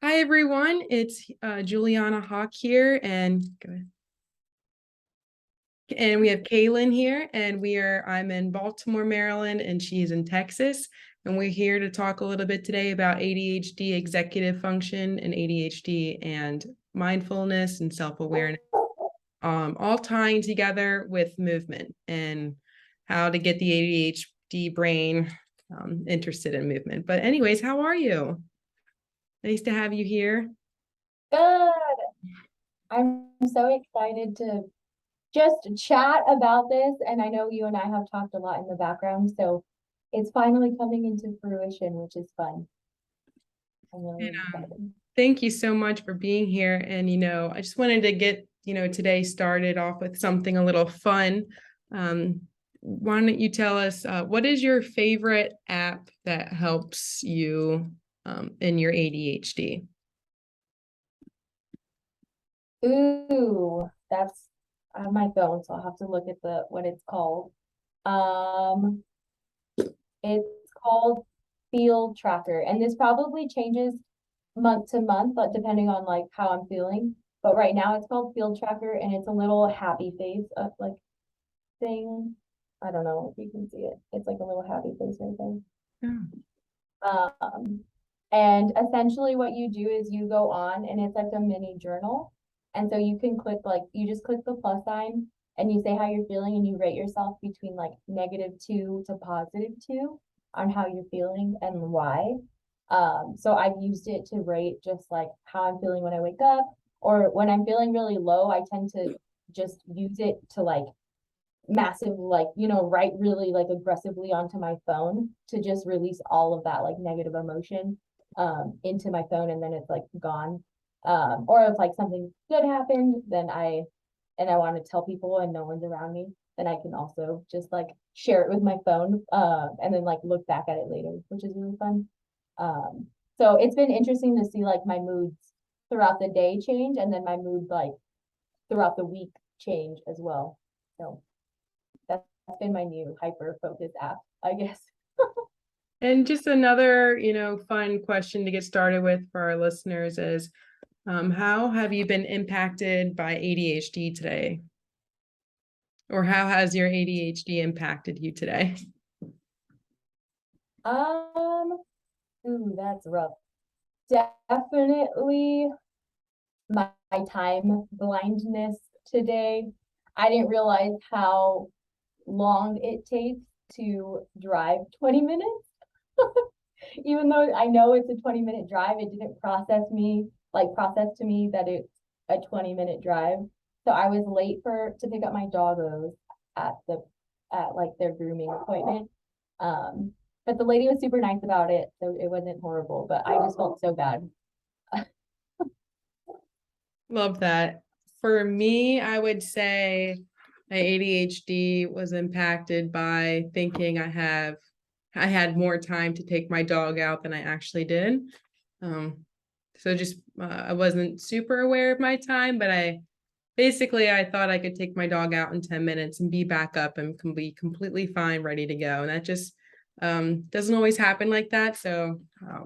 Hi everyone, it's Juliana Hock here, and go ahead. And we have Kaylyn here, and I'm in Baltimore, Maryland, and she's in Texas. And we're here to talk a little bit today about ADHD executive function and ADHD and mindfulness and self-awareness, all tying together with movement and how to get the ADHD brain interested in movement. But anyways, how are you? Nice to have you here. Good. I'm so excited to just chat about this. And I know you and I have talked a lot in the background, so it's finally coming into fruition, which is fun. I'm And, really excited. thank you so much for being here. And, I just wanted to get, today started off with something a little fun. Why don't you tell us what is your favorite app that helps you in your ADHD? Ooh, that's on my phone, so I'll have to look at the what it's called. Um, it's called Field Tracker, and this probably changes month to month, but depending on like how I'm feeling. But right now it's called Field Tracker, and it's a little happy face of like thing. I don't know if you can see it. It's like a little happy face right there. Yeah. Um, and essentially what you do is you go on and it's like a mini journal. And so you can click like you just click the plus sign and you say how you're feeling and you rate yourself between like -2 to +2 on how you're feeling and why. So I've used it to rate just like how I'm feeling when I wake up, or when I'm feeling really low, I tend to just use it to like massive like write really like aggressively onto my phone to just release all of that like negative emotion into my phone, and then it's like gone. Or if like something good happened, then I want to tell people and no one's around me, then I can also just like share it with my phone, and then like look back at it later, which is really fun. So it's been interesting to see like my moods throughout the day change, and then my mood like throughout the week change as well. So that's been my new hyper focus app, I guess. And just another, fun question to get started with for our listeners is, how have you been impacted by ADHD today? Or how has your ADHD impacted you today? Um, Ooh, that's rough. Definitely my time blindness today. I didn't realize how long it takes to drive 20 minutes. Even though I know it's a 20-minute drive, it didn't process to me that it's a 20-minute drive. So I was late for to pick up my doggos at the at like their grooming appointment. Um, but the lady was super nice about it, so it wasn't horrible. But I just felt so bad. Love that. For me, I would say my ADHD was impacted by thinking I had more time to take my dog out than I actually did. Um, so just I wasn't super aware of my time, but I thought I could take my dog out in 10 minutes and be back up and can be completely fine, ready to go. And that just doesn't always happen like that. So,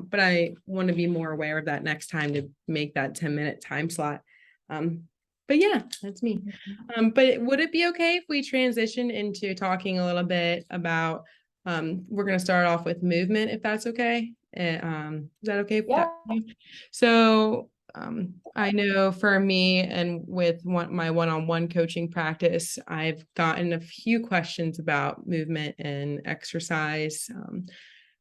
but I want to be more aware of that next time to make that 10-minute time slot. Um, but yeah, that's me. But would it be okay if we transition into talking a little bit about, we're going to start off with movement, if that's okay? Is that okay with that? Yeah. So, I know for me and with my one-on-one coaching practice, I've gotten a few questions about movement and exercise.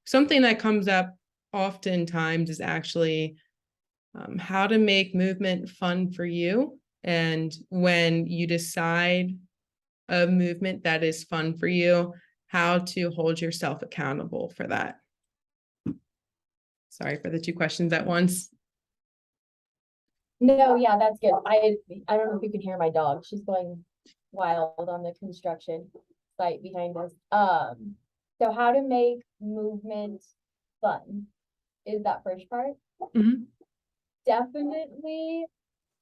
Something that comes up oftentimes is actually how to make movement fun for you. And when you decide a movement that is fun for you, how to hold yourself accountable for that. Sorry for the two questions at once. No, yeah, that's good. I don't know if you can hear my dog. She's going wild on the construction site behind us. So how to make movement fun is that first part. Mhm. Definitely,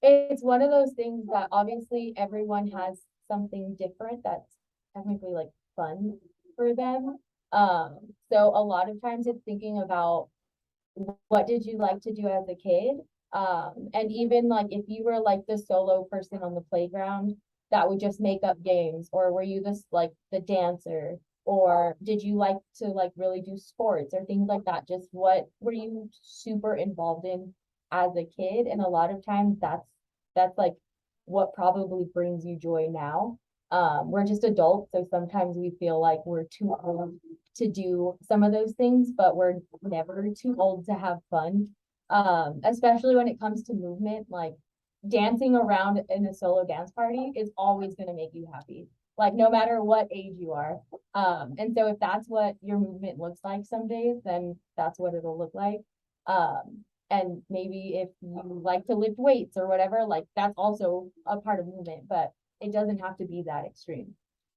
it's one of those things that obviously everyone has something different that's technically like fun for them. So a lot of times it's thinking about what did you like to do as a kid? And even like if you were like the solo person on the playground that would just make up games, or were you this like the dancer, or did you like to like really do sports or things like that? Just what were you super involved in as a kid? And a lot of times that's like what probably brings you joy now. We're just adults, so sometimes we feel like we're too old to do some of those things, but we're never too old to have fun. Especially when it comes to movement, like dancing around in a solo dance party is always going to make you happy, like no matter what age you are. And so if that's what your movement looks like some days, then that's what it'll look like. And maybe if you like to lift weights or whatever, like that's also a part of movement, but it doesn't have to be that extreme.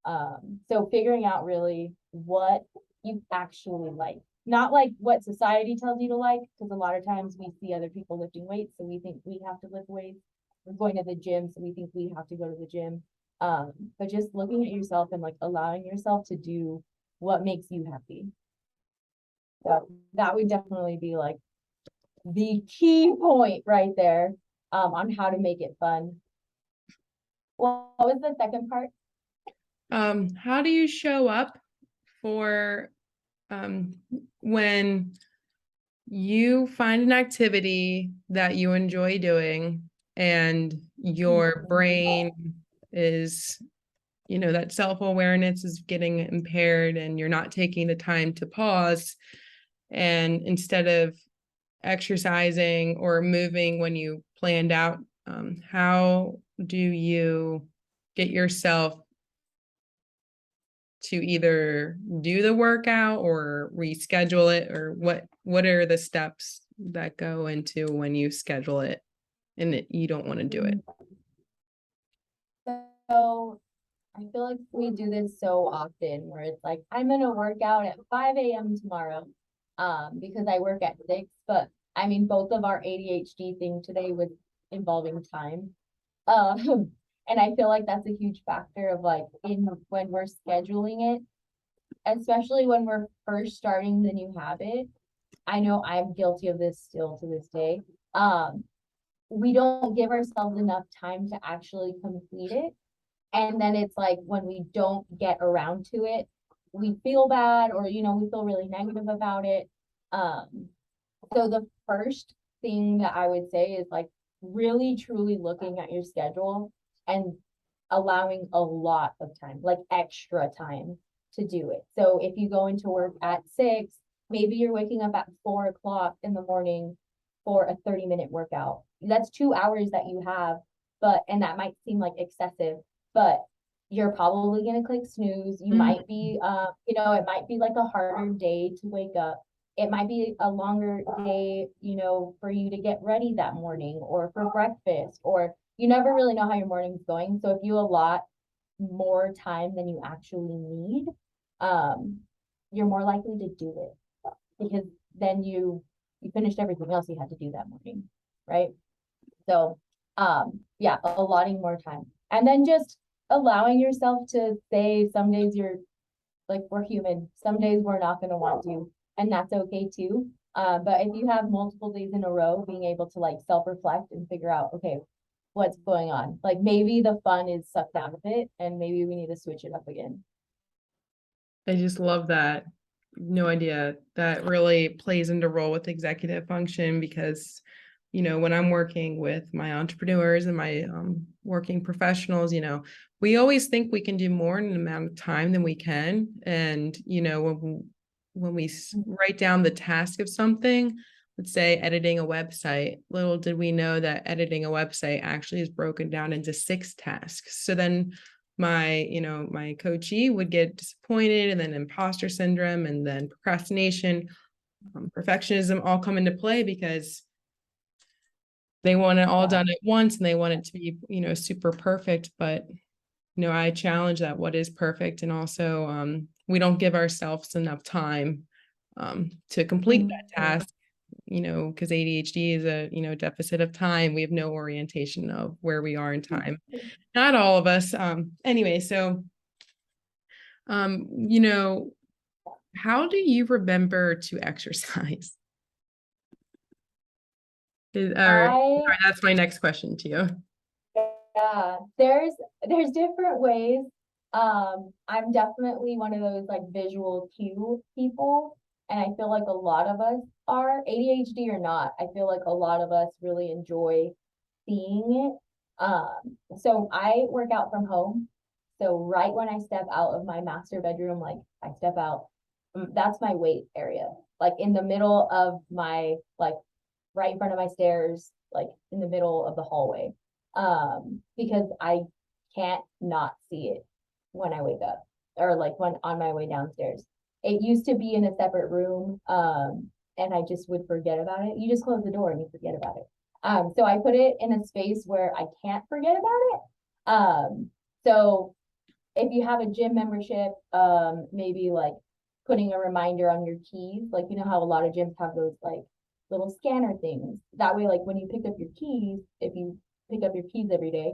So figuring out really what you actually like, not like what society tells you to like, because a lot of times we see other people lifting weights, so we think we have to lift weights. We're going to the gym, so we think we have to go to the gym. But just looking at yourself and like allowing yourself to do what makes you happy. So that would definitely be like the key point right there, on how to make it fun. What was the second part? How do you show up for when you find an activity that you enjoy doing and your brain is, that self-awareness is getting impaired and you're not taking the time to pause, and instead of exercising or moving when you planned out, how do you get yourself to either do the workout or reschedule it, or what are the steps that go into when you schedule it and you don't want to do it? So I feel like we do this so often where it's like, I'm gonna work out at 5 a.m. tomorrow, because I work at 6. But I mean, both of our ADHD thing today was involving time. And I feel like that's a huge factor of like in when we're scheduling it, especially when we're first starting the new habit. I know I'm guilty of this still to this day. We don't give ourselves enough time to actually complete it. And then it's like when we don't get around to it, we feel bad, or we feel really negative about it. So the first thing that I would say is like really truly looking at your schedule and allowing a lot of time, like extra time to do it. So if you go into work at 6, maybe you're waking up at 4 o'clock in the morning for a 30-minute workout. That's 2 hours that you have, and that might seem like excessive, but you're probably going to click snooze. You might be, it might be like a harder day to wake up. It might be a longer day, for you to get ready that morning or for breakfast, or you never really know how your morning's going. So if you allot more time than you actually need, you're more likely to do it, because then you finished everything else you had to do that morning, right? So yeah, allotting more time. And then just allowing yourself to say some days you're like, we're human. Some days we're not going to want to, and that's okay too. But if you have multiple days in a row, being able to like self-reflect and figure out, okay, what's going on? Like maybe the fun is sucked out of it and maybe we need to switch it up again. I just love that. No idea. That really plays into role with executive function because, when I'm working with my entrepreneurs and my working professionals, we always think we can do more in an amount of time than we can. And, when we write down the task of something, let's say editing a website, little did we know that editing a website actually is broken down into 6 tasks. So then my coachee would get disappointed, and then imposter syndrome, and then procrastination, perfectionism all come into play because they want it all done at once and they want it to be, super perfect. But, I challenge that what is perfect. And also, we don't give ourselves enough time to complete that task, because ADHD is a, deficit of time. We have no orientation of where we are in time. Not all of us. Anyway, so, um, you know, how do you remember to exercise? Sorry, I that's my next question to you. Yeah, there's different ways. I'm definitely one of those like visual cue people, and I feel like a lot of us are, ADHD or not. I feel like a lot of us really enjoy seeing it. So I work out from home. So right when I step out of my master bedroom, like I step out, that's my weight area. Like in the middle of my, like right in front of my stairs, like in the middle of the hallway. Because I can't not see it when I wake up or like when on my way downstairs. It used to be in a separate room, and I just would forget about it. You just close the door and you forget about it. So I put it in a space where I can't forget about it. So if you have a gym membership, maybe like putting a reminder on your keys, like you know how a lot of gyms have those like little scanner things. That way, like when you pick up your keys, if you pick up your keys every day,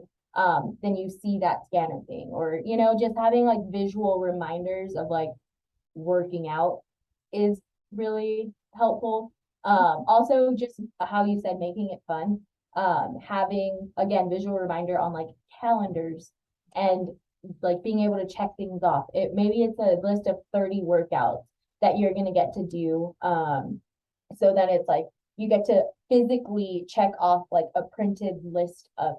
then you see that scanner thing, or you know, just having like visual reminders of like working out is really helpful. Also just how you said, making it fun. Having again visual reminder on like calendars and like being able to check things off. It maybe it's a list of 30 workouts that you're gonna get to do. So that it's like you get to physically check off like a printed list of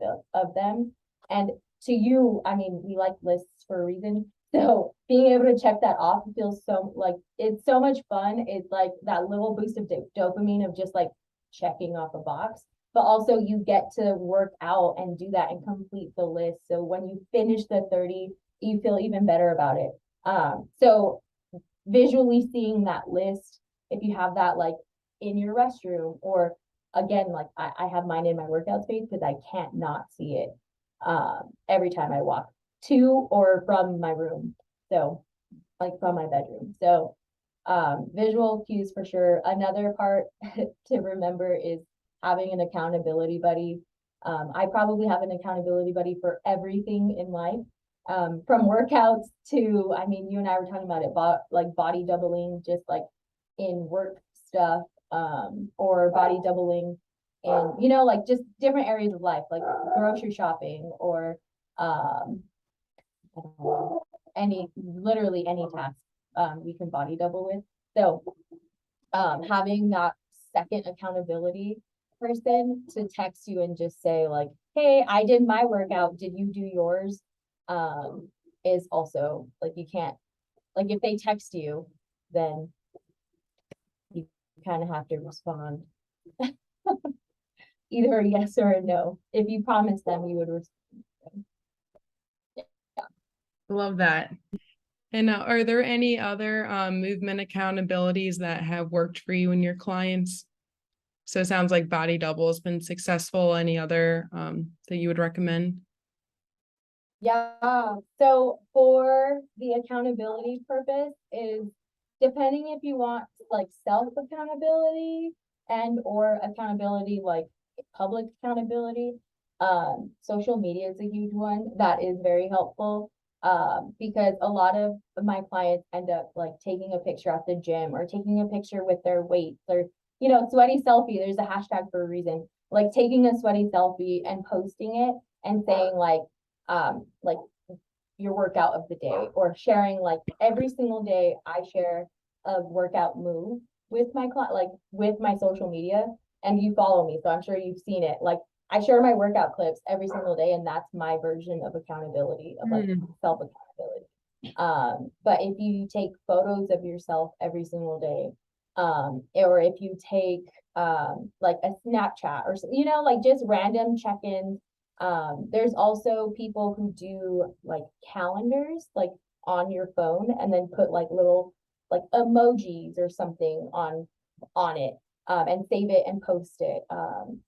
them. And to you, I mean, we like lists for a reason. So being able to check that off feels so like it's so much fun. It's like that little boost of dopamine of just like checking off a box, but also you get to work out and do that and complete the list. So when you finish the 30, you feel even better about it. So visually seeing that list, if you have that like in your restroom, or again, like I have mine in my workout space because I can't not see it every time I walk to or from my room. So like from my bedroom. So visual cues for sure. Another part to remember is having an accountability buddy. I probably have an accountability buddy for everything in life. From workouts to, I mean, you and I were talking about it, like body doubling, just like in work stuff, or body doubling in, you know, like just different areas of life, like grocery shopping or, I don't know, literally any task, we can body double with. So, having that second accountability person to text you and just say like, hey, I did my workout, did you do yours? Is also like, you can't, like if they text you, then you kind of have to respond either a yes or a no. If you promise them, you would respond. Love that. And are there any other movement accountabilities that have worked for you and your clients? So it sounds like body double has been successful. Any other that you would recommend? Yeah. So for the accountability purpose is depending if you want like self accountability and or accountability like public accountability. Social media is a huge one that is very helpful. Because a lot of my clients end up like taking a picture at the gym or taking a picture with their weights or, you know, sweaty selfie. There's a hashtag for a reason. Like taking a sweaty selfie and posting it and saying like your workout of the day, or sharing like every single day I share a workout move with my client, like with my social media, and you follow me, so I'm sure you've seen it. Like I share my workout clips every single day, and that's my version of accountability, of like self accountability. But if you take photos of yourself every single day, or if you take like a Snapchat or you know, like just random check-ins. There's also people who do like calendars, like on your phone, and then put like little like emojis or something on it, and save it and post it.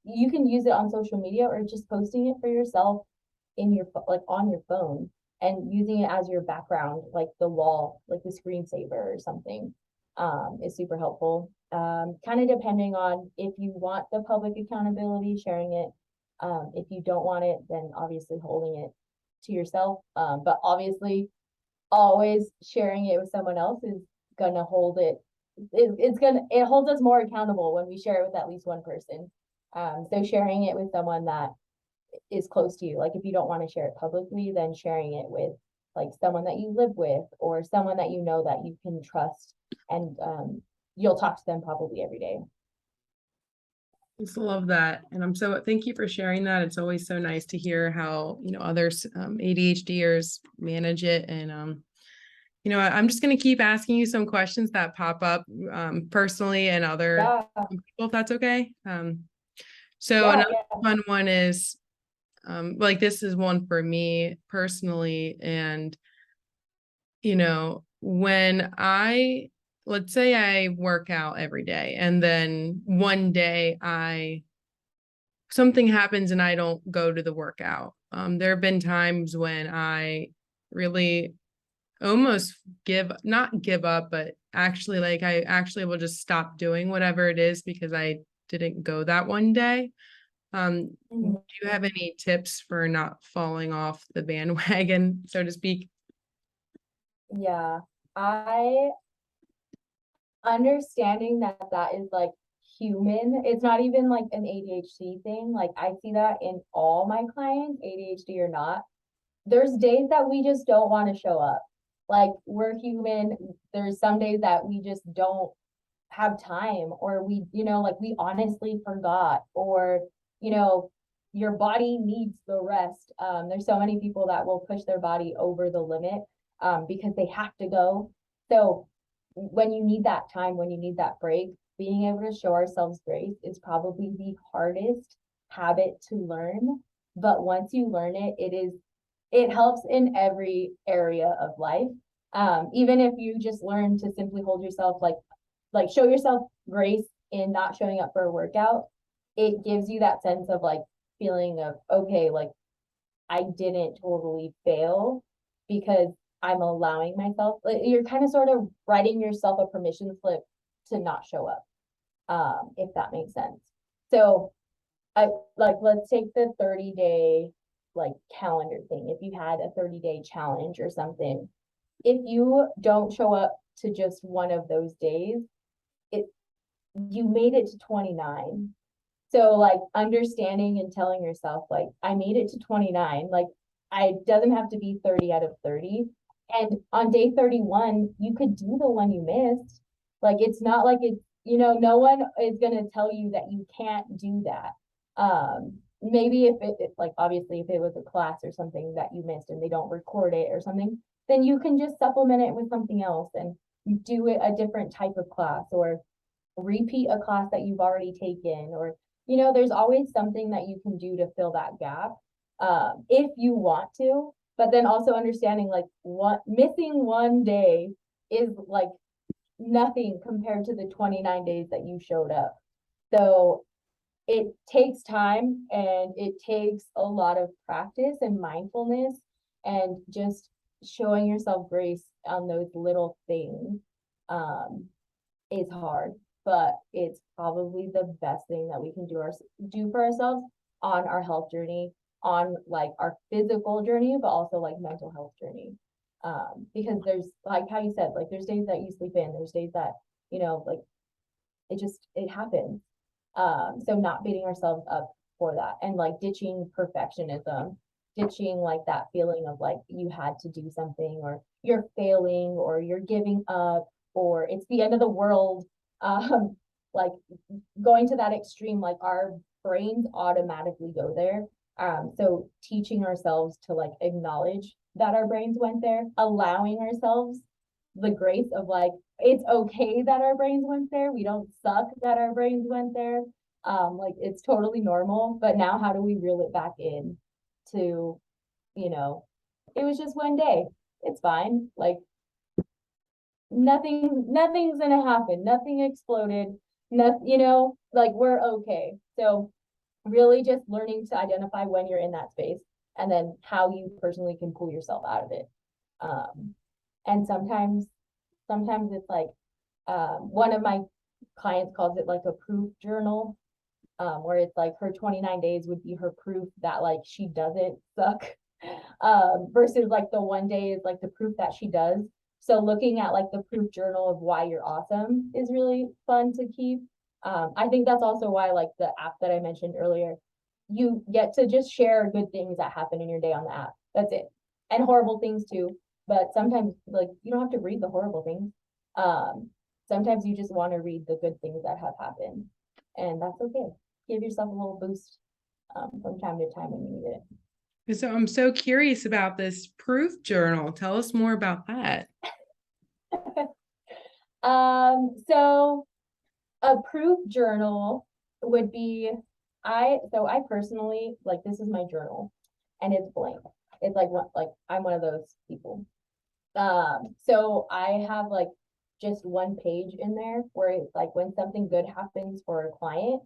You can use it on social media or just posting it for yourself in your like on your phone and using it as your background, like the wall, like the screensaver or something, is super helpful. Kind of depending on if you want the public accountability, sharing it. If you don't want it, then obviously holding it to yourself. But obviously, always sharing it with someone else is gonna hold it. It holds us more accountable when we share it with at least one person. So sharing it with someone that is close to you, like if you don't want to share it publicly, then sharing it with like someone that you live with or someone that you know that you can trust, and you'll talk to them probably every day. Just love that. And thank you for sharing that. It's always so nice to hear how, others, ADHDers manage it. And, I'm just going to keep asking you some questions that pop up, personally and other Yeah, people, if that's okay. So yeah, another yeah. fun one is, like, this is one for me personally. And, when let's say I work out every day and then one day something happens and I don't go to the workout. There have been times when I really almost not give up, but actually, like, I actually will just stop doing whatever it is because I didn't go that one day. Do Mhm. you have any tips for not falling off the bandwagon, so to speak? Yeah, I understanding that that is like human. It's not even like an ADHD thing. Like I see that in all my clients, ADHD or not. There's days that we just don't want to show up. Like we're human. There's some days that we just don't have time, or we, like we honestly forgot, or, you know, your body needs the rest. There's so many people that will push their body over the limit because they have to go. So when you need that time, when you need that break, being able to show ourselves grace is probably the hardest habit to learn. But once you learn it, it helps in every area of life. Even if you just learn to simply hold yourself like show yourself grace in not showing up for a workout, it gives you that sense of like feeling of okay, like I didn't totally fail because I'm allowing myself, like you're kind of sort of writing yourself a permission slip to not show up, if that makes sense. So I like let's take the 30-day like calendar thing. If you had a 30-day challenge or something, if you don't show up to just one of those days, it you made it to 29. So like understanding and telling yourself like I made it to 29, like I doesn't have to be 30 out of 30. And on day 31, you could do the one you missed. Like it's not like it's, no one is going to tell you that you can't do that. Maybe if like obviously if it was a class or something that you missed and they don't record it or something, then you can just supplement it with something else and do it a different type of class, or repeat a class that you've already taken, or there's always something that you can do to fill that gap, if you want to. But then also understanding like what missing one day is like nothing compared to the 29 days that you showed up. So it takes time and it takes a lot of practice and mindfulness and just showing yourself grace on those little things. um, is hard, but it's probably the best thing that we can do for ourselves on our health journey, on like our physical journey, but also like mental health journey. Because there's like how you said, like there's days that you sleep in, there's days that, like it happens. So not beating ourselves up for that and like ditching perfectionism, ditching like that feeling of like you had to do something or you're failing or you're giving up or it's the end of the world. Like going to that extreme, like our brains automatically go there. So teaching ourselves to like acknowledge that our brains went there, allowing ourselves the grace of like it's okay that our brains went there. We don't suck that our brains went there. Like it's totally normal. But now how do we reel it back in to, you know, it was just one day. It's fine. Like nothing's gonna happen. Nothing exploded. Nothing, like we're okay. So really just learning to identify when you're in that space and then how you personally can pull yourself out of it. And sometimes it's like one of my clients calls it like a proof journal, where it's like her 29 days would be her proof that like she doesn't suck, versus like the one day is like the proof that she does. So looking at like the proof journal of why you're awesome is really fun to keep. I think that's also why, like the app that I mentioned earlier, you get to just share good things that happen in your day on the app. That's it. And horrible things too. But sometimes like you don't have to read the horrible things. Um, Sometimes you just want to read the good things that have happened. And that's okay. Give yourself a little boost from time to time when you need it. So I'm so curious about this proof journal. Tell us more about that. So a proof journal would be I personally like this is my journal and it's blank. It's like what like I'm one of those people. So I have like just one page in there where it's like when something good happens for a client,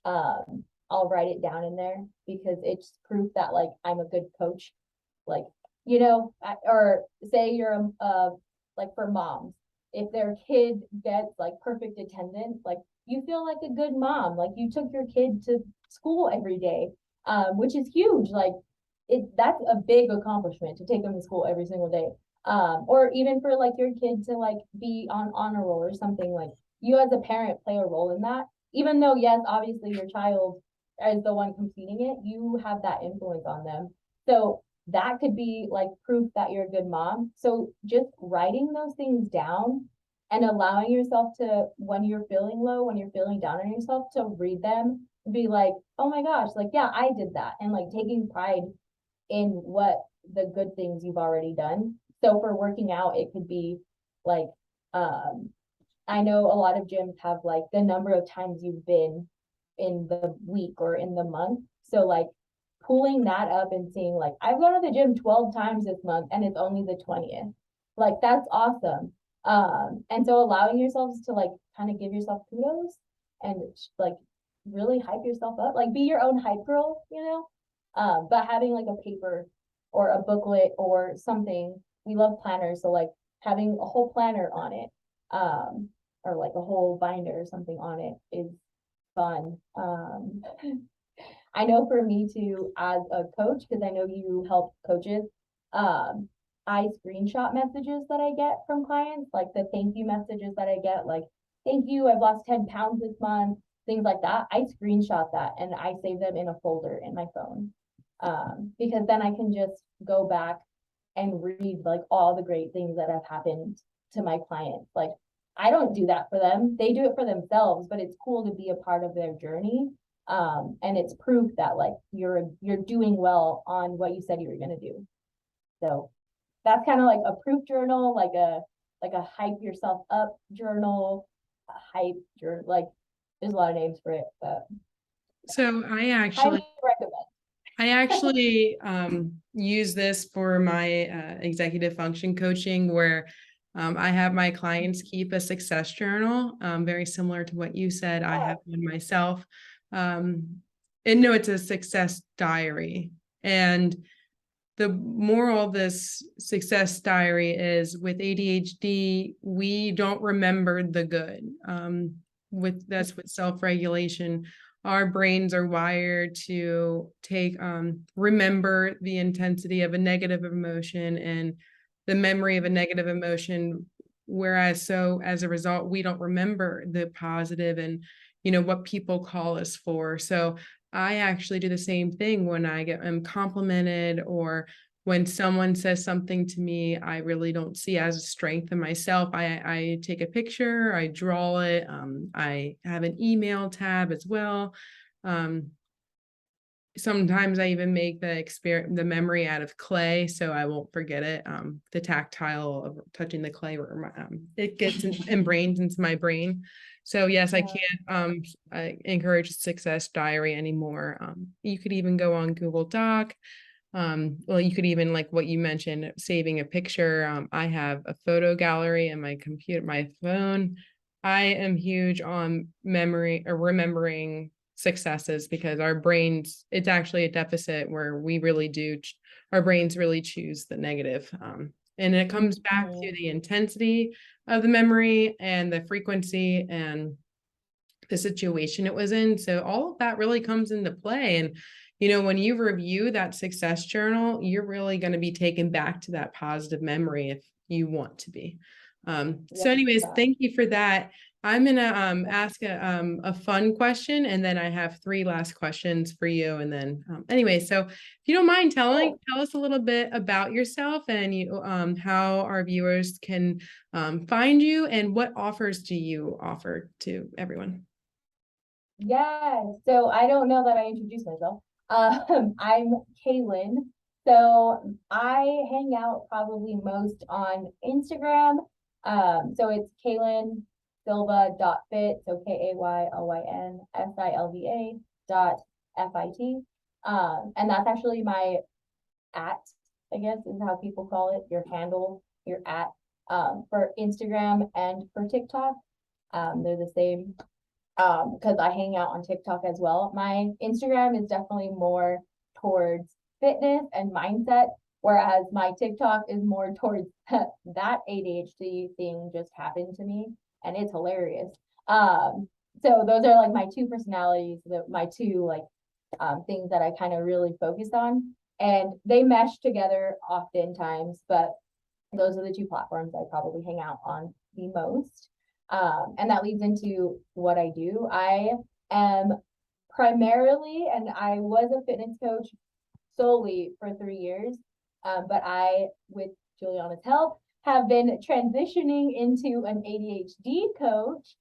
I'll write it down in there because it's proof that like I'm a good coach. Like, or say you're like for moms, if their kid gets like perfect attendance, like you feel like a good mom, like you took your kid to school every day, which is huge. Like that's a big accomplishment to take them to school every single day. Or even for like your kid to like be on honor roll or something, like you as a parent play a role in that. Even though, yes, obviously your child is the one completing it, you have that influence on them. So that could be like proof that you're a good mom. So just writing those things down and allowing yourself to, when you're feeling low, when you're feeling down on yourself, to read them, be like, oh my gosh, like, yeah, I did that. And like taking pride in what the good things you've already done. So for working out, it could be like, um, I know a lot of gyms have like the number of times you've been in the week or in the month. So like pulling that up and seeing like I've gone to the gym 12 times this month and it's only the 20th. Like that's awesome. And so allowing yourselves to like kind of give yourself kudos and like really hype yourself up, like be your own hype girl, but having like a paper or a booklet or something. We love planners, so like having a whole planner on it, or like a whole binder or something on it is fun. I know for me too, as a coach, because I know you help coaches, I screenshot messages that I get from clients, like the thank you messages that I get, like, thank you, I've lost 10 pounds this month, things like that. I screenshot that and I save them in a folder in my phone. Because then I can just go back and read like all the great things that have happened to my clients. Like I don't do that for them. They do it for themselves, but it's cool to be a part of their journey. And it's proof that like you're doing well on what you said you were gonna do. So that's kind of like a proof journal, like a hype yourself up journal, a hype journal, like there's a lot of names for it, but So highly recommend. I actually use this for my executive function coaching, where I have my clients keep a success journal, very similar to what you said. I have one myself. And no, it's a success diary. And the moral of this success diary is with ADHD, we don't remember the good. With self-regulation, our brains are wired to remember the intensity of a negative emotion and the memory of a negative emotion. Whereas, so as a result, we don't remember the positive and, what people call us for. So I actually do the same thing when am complimented, or when someone says something to me I really don't see as a strength in myself. I take a picture, I draw it. I have an email tab as well. Sometimes I even make the memory out of clay, so I won't forget it. The tactile of touching the clay, it gets ingrained into my brain. So yes, I can't I encourage success diary anymore. You could even go on Google Doc. Well, you could even, like what you mentioned, saving a picture. I have a photo gallery in my computer, my phone. I am huge on memory or remembering successes, because it's actually a deficit where our brains really choose the negative. And it comes back to the intensity of the memory and the frequency and the situation it was in. So all of that really comes into play. And, when you review that success journal, you're really going to be taken back to that positive memory if you want to be. So anyways, Yeah. thank you for that. I'm gonna ask a fun question, and then I have three last questions for you. And then anyway, so if you don't mind tell us a little bit about yourself and how our viewers can find you, and what offers do you offer to everyone? Yeah, so I don't know that I introduced myself. I'm Kaylyn. So I hang out probably most on Instagram. So it's Kaylyn Silva.fit. So KaylynSilva .fit. And that's actually my at, I guess is how people call it, your handle, your at, for Instagram and for TikTok. They're the same because I hang out on TikTok as well. My Instagram is definitely more towards fitness and mindset, whereas my TikTok is more towards that ADHD thing just happened to me and it's hilarious. So those are like my two personalities, my two like things that I kind of really focus on, and they mesh together oftentimes, but those are the two platforms I probably hang out on the most. And that leads into what I do. I am primarily, and I was a fitness coach solely for 3 years, but I, with Juliana's help, have been transitioning into an ADHD coach,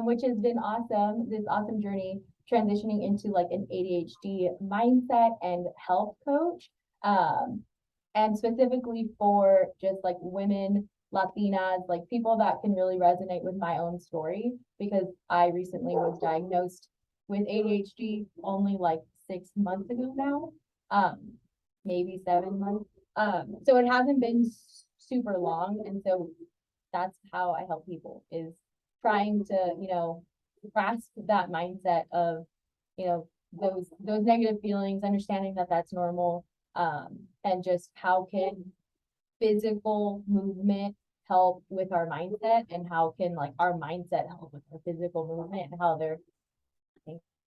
which has been awesome. This awesome journey transitioning into like an ADHD mindset and health coach. And specifically for just like women, Latinas, like people that can really resonate with my own story, because I recently was diagnosed with ADHD only like 6 months ago now, maybe 7 months. So it hasn't been super long, and so that's how I help people, is trying to, grasp that mindset of, those negative feelings, understanding that that's normal, and just how can physical movement help with our mindset, and how can like our mindset help with our physical movement, and how they're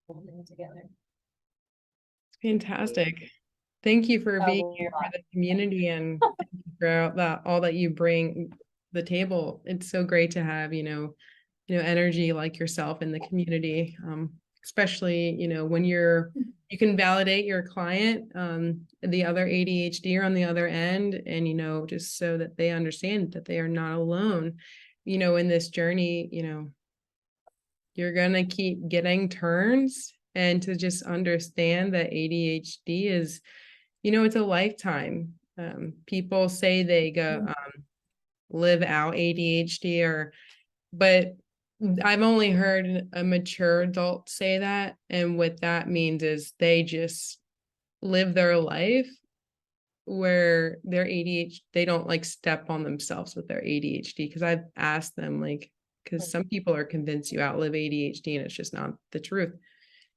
holding together. Fantastic. Thank you for being here for the community, and thank you for all that you bring the table. It's so great to have, energy like yourself in the community. Especially, when you can validate your client, the other ADHD on the other end, and, just so that they understand that they are not alone, in this journey. You're going to keep getting turns, and to just understand that ADHD is, it's a lifetime. People say they go live out ADHD, but I've only heard a mature adult say that. And what that means is they just live their life where their ADHD, they don't like step on themselves with their ADHD. Cause I've asked them, like, cause some people are convinced you outlive ADHD, and it's just not the truth.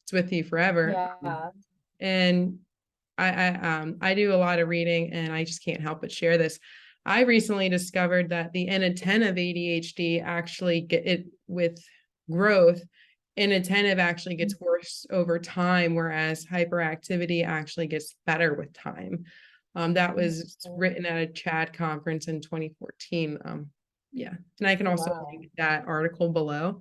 It's with you forever. Yeah. And I do a lot of reading, and I just can't help but share this. I recently discovered that the inattentive ADHD actually get it with growth. Inattentive actually gets worse over time, whereas hyperactivity actually gets better with time. That was written at a CHAD conference in 2014. Yeah, and I can also link that article below.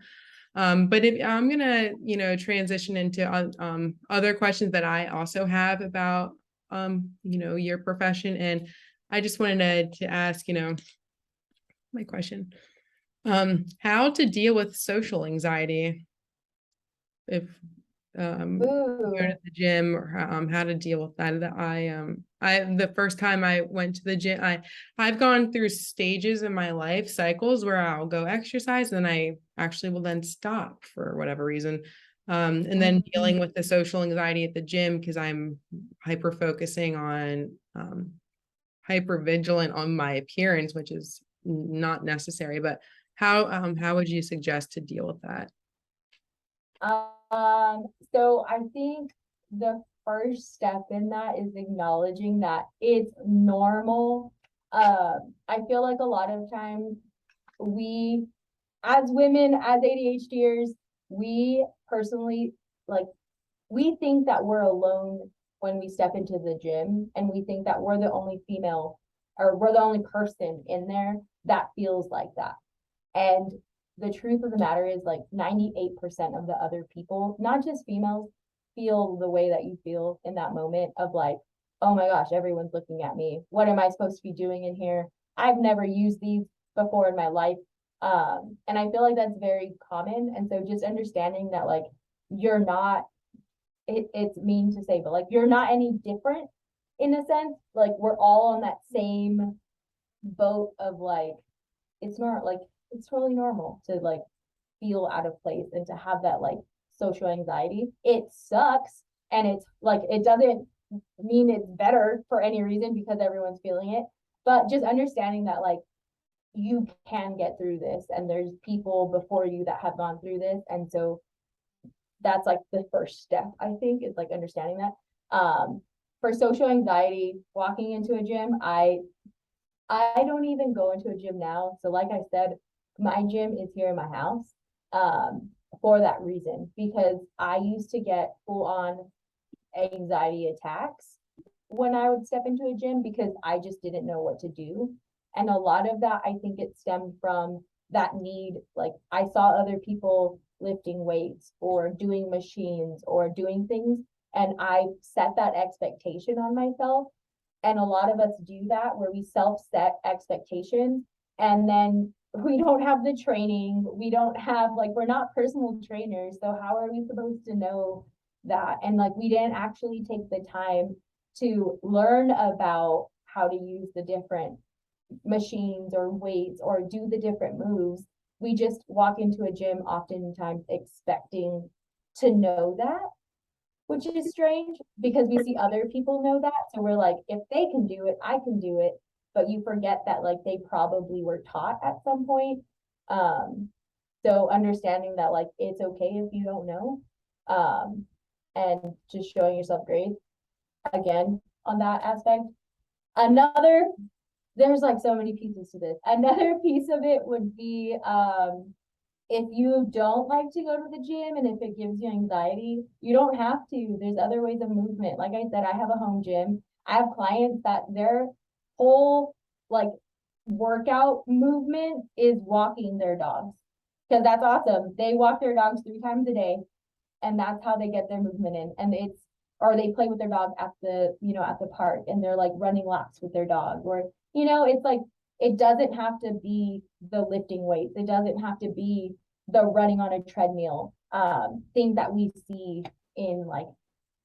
But I'm gonna, transition into other questions that I also have about, your profession. And I just wanted to ask, my question, how to deal with social anxiety if you go to the gym, or how to deal with that. The first time I went to the gym, I've gone through stages in my life cycles where I'll go exercise, and I actually will then stop for whatever reason. And then dealing with the social anxiety at the gym, because I'm hyper focusing on hyper vigilant on my appearance, which is not necessary. But how would you suggest to deal with that? So I think the first step in that is acknowledging that it's normal. I feel like a lot of times we, as women, as ADHDers, we personally, like, we think that we're alone when we step into the gym, and we think that we're the only female, or we're the only person in there. that feels like that. And the truth of the matter is like 98% of the other people, not just females, feel the way that you feel in that moment of like, oh my gosh, everyone's looking at me. What am I supposed to be doing in here? I've never used these before in my life. And I feel like that's very common. And so just understanding that like you're not, it's mean to say, but like you're not any different in a sense. Like we're all on that same boat of like, it's not like it's totally normal to like feel out of place and to have that like social anxiety. It sucks. And it's like, it doesn't mean it's better for any reason because everyone's feeling it. But just understanding that like you can get through this and there's people before you that have gone through this. And so that's like the first step, I think, is like understanding that. For social anxiety, walking into a gym, I don't even go into a gym now. So like I said, my gym is here in my house for that reason, because I used to get full on anxiety attacks when I would step into a gym because I just didn't know what to do. And a lot of that, I think it stemmed from that need. Like I saw other people lifting weights or doing machines or doing things, and I set that expectation on myself. And a lot of us do that where we self-set expectations and then we don't have the training. We don't have like, we're not personal trainers. So how are we supposed to know that? And like, we didn't actually take the time to learn about how to use the different machines or weights or do the different moves. We just walk into a gym oftentimes expecting to know that, which is strange because we see other people know that. So we're like, if they can do it, I can do it. But you forget that like they probably were taught at some point. So understanding that like it's okay if you don't know. And just showing yourself grace again on that aspect. Another, there's like so many pieces to this. Another piece of it would be if you don't like to go to the gym and if it gives you anxiety, you don't have to. There's other ways of movement. Like I said, I have a home gym. I have clients that their whole like workout movement is walking their dogs because that's awesome. They walk their dogs 3 times a day and that's how they get their movement in. And it's, or they play with their dog at the, at the park and they're like running laps with their dog or, it's like, it doesn't have to be the lifting weights. It doesn't have to be the running on a treadmill, things that we see in like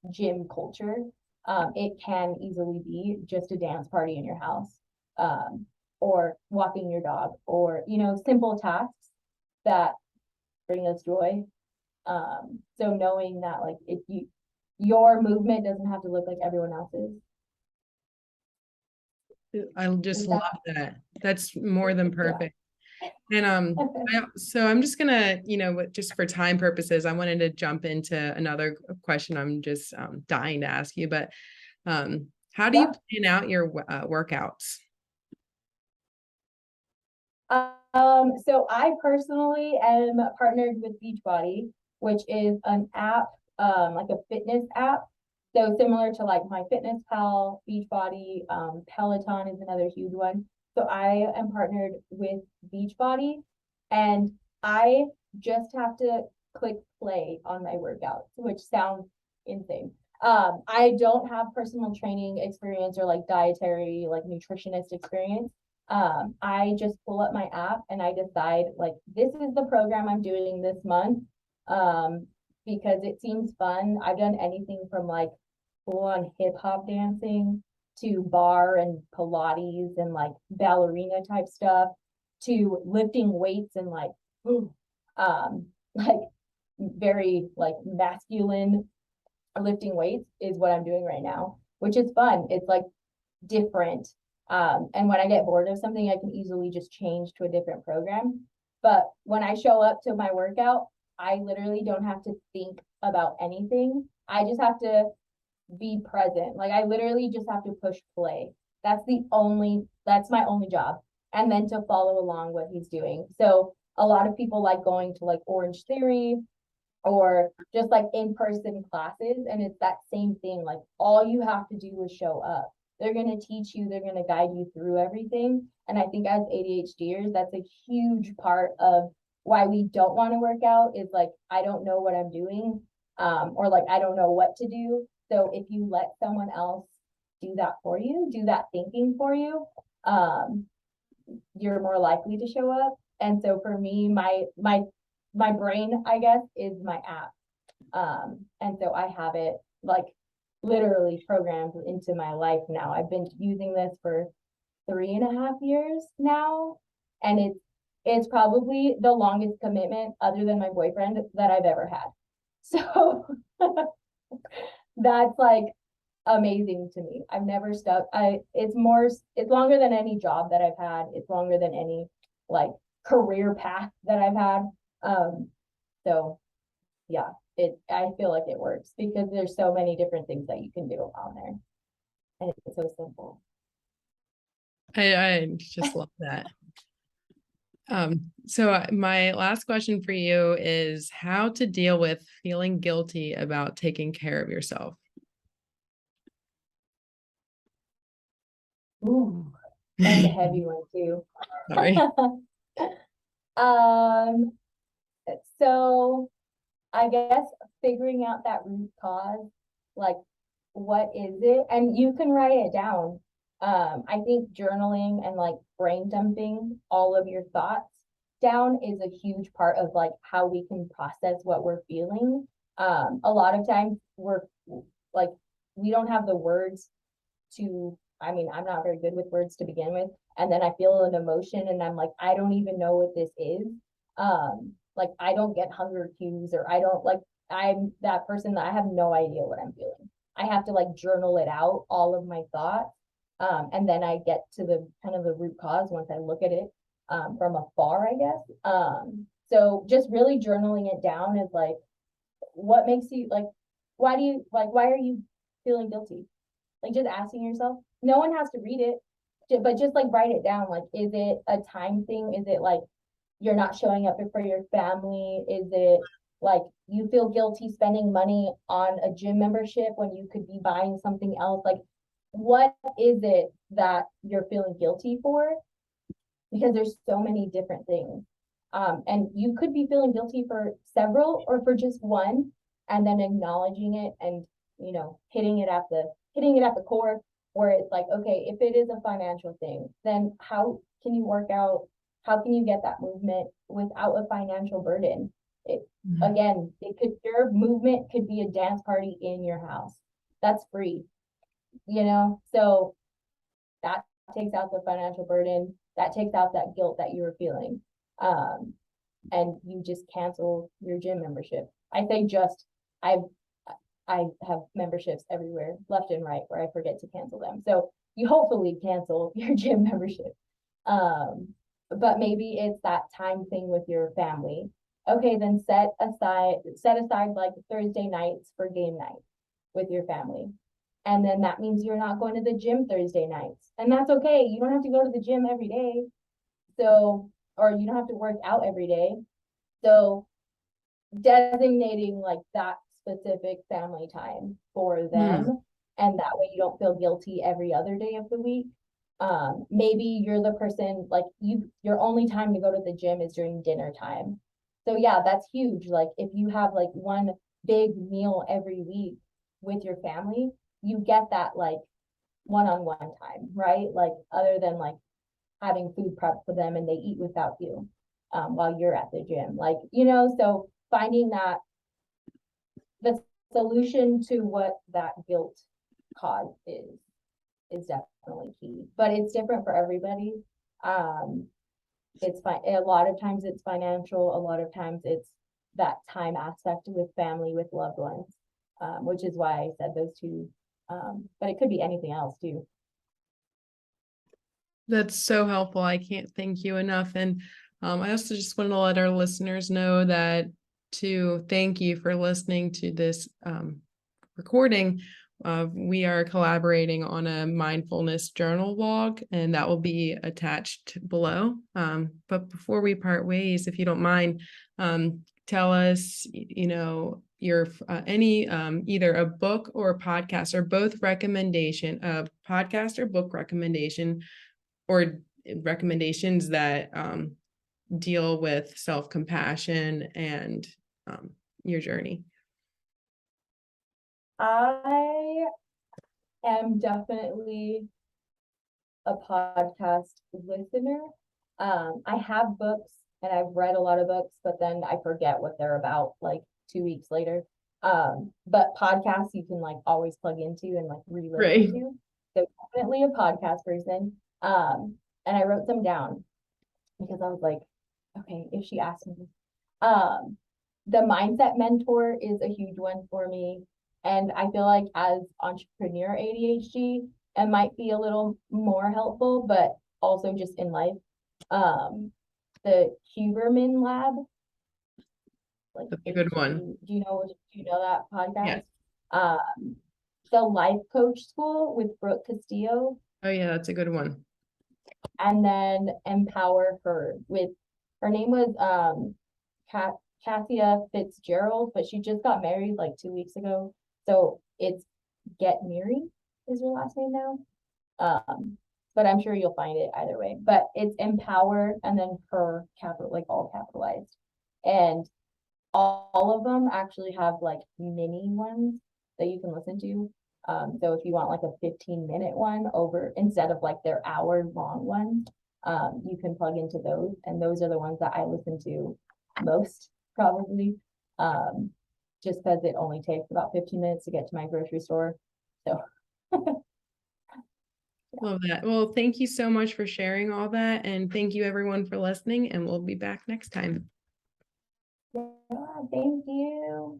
gym culture. It can easily be just a dance party in your house, or walking your dog, or simple tasks that bring us joy. So knowing that like if your movement doesn't have to look like everyone else's. I just love that. That's more than perfect. And so I'm just gonna, just for time purposes, I wanted to jump into another question I'm just dying to ask you, but how do you plan out your workouts? So I personally am partnered with Beachbody, which is an app, like a fitness app. So similar to like MyFitnessPal, Beachbody, Peloton is another huge one. So I am partnered with Beachbody and I just have to click play on my workouts, which sounds insane. I don't have personal training experience or like dietary, like nutritionist experience. I just pull up my app and I decide like, this is the program I'm doing this month. Because it seems fun. I've done anything from like full on hip hop dancing to bar and Pilates and like ballerina type stuff to lifting weights and like very like masculine lifting weights is what I'm doing right now, which is fun. It's like different. And when I get bored of something, I can easily just change to a different program. But when I show up to my workout, I literally don't have to think about anything. I just have to be present. Like I literally just have to push play. That's my only job. And then to follow along what he's doing. So a lot of people like going to like Orange Theory or just like in-person classes. And it's that same thing. Like all you have to do is show up. They're going to teach you, they're going to guide you through everything. And I think as ADHDers, that's a huge part of why we don't want to work out, is like, I don't know what I'm doing, or like, I don't know what to do. So if you let someone else do that for you, do that thinking for you, you're more likely to show up. And so for me, my brain, I guess, is my app. And so I have it like literally programmed into my life now. I've been using this for 3.5 years now, and it's probably the longest commitment other than my boyfriend that I've ever had. So that's like amazing to me. I've never stuck. It's longer than any job that I've had. It's longer than any like career path that I've had. So yeah, I feel like it works because there's so many different things that you can do on there. And it's so simple. I just love that. So my last question for you is how to deal with feeling guilty about taking care of yourself. Ooh, that's a heavy one too. Sorry. So I guess figuring out that root cause, like what is it? And you can write it down. I think journaling and like brain dumping all of your thoughts down is a huge part of like how we can process what we're feeling. A lot of times we're like, we don't have the words to, I mean, I'm not very good with words to begin with. And then I feel an emotion and I'm like, I don't even know what this is. Like I don't get hunger cues, or I don't like, I'm that person that I have no idea what I'm feeling. I have to like journal it out, all of my thoughts. And then I get to the kind of the root cause once I look at it from afar, I guess. So just really journaling it down is like, what makes you like, why are you feeling guilty? Like just asking yourself, no one has to read it, but just like write it down. Like, is it a time thing? Is it like you're not showing up for your family? Is it like you feel guilty spending money on a gym membership when you could be buying something else? Like, what is it that you're feeling guilty for? Because there's so many different things. And you could be feeling guilty for several or for just one, and then acknowledging it and, hitting it at the core, where it's like, okay, if it is a financial thing, then how can you get that movement without a financial burden? Again, your movement could be a dance party in your house. That's free, so that takes out the financial burden, that takes out that guilt that you were feeling. And you just cancel your gym membership. I have memberships everywhere, left and right, where I forget to cancel them. So you hopefully cancel your gym membership. But maybe it's that time thing with your family. Okay, then set aside like Thursday nights for game night with your family. And then that means you're not going to the gym Thursday nights. And that's okay. You don't have to go to the gym every day. So, or you don't have to work out every day. So designating like that specific family time for them. And that way you don't feel guilty every other day of the week. Maybe you're the person like your only time to go to the gym is during dinner time. So yeah, that's huge. Like if you have like one big meal every week with your family, you get that like one-on-one time, right? Like other than like having food prep for them and they eat without you while you're at the gym. Like, so finding that the solution to what that guilt cause is definitely key. But it's different for everybody. It's fine. A lot of times it's financial, a lot of times it's that time aspect with family, with loved ones, which is why I said those two. But it could be anything else too. That's so helpful. I can't thank you enough. And I also just want to let our listeners know that to thank you for listening to this recording. We are collaborating on a mindfulness journal log, and that will be attached below. But before we part ways, if you don't mind, tell us, your any either a book or a podcast or both recommendation of podcast or book recommendation or recommendations that deal with self-compassion and your journey. I am definitely a podcast listener. I have books and I've read a lot of books, but then I forget what they're about like 2 weeks later. But podcasts you can like always plug into and like re-listen Right. to. So definitely a podcast person. And I wrote them down because I was like, okay, if she asked me. The mindset mentor is a huge one for me. And I feel like as entrepreneur ADHD, it might be a little more helpful, but also just in life. The Huberman Lab, like That's a good one. do you know that podcast? Yes. The Life Coach School with Brooke Castillo, Oh yeah, that's a good one. and then Empower Her with her name was Cassia Fitzgerald, but she just got married like 2 weeks ago. So it's Get Miri is her last name now. But I'm sure you'll find it either way. But it's Empower and then Her capital, like all capitalized. And all of them actually have like mini ones that you can listen to. So if you want like a 15-minute one over instead of like their hour-long one, you can plug into those. And those are the ones that I listen to most probably. Just because it only takes about 15 minutes to get to my grocery store. So Love that. Well, thank you so much for sharing all that. And thank you everyone for listening. And we'll be back next time. yeah, thank you.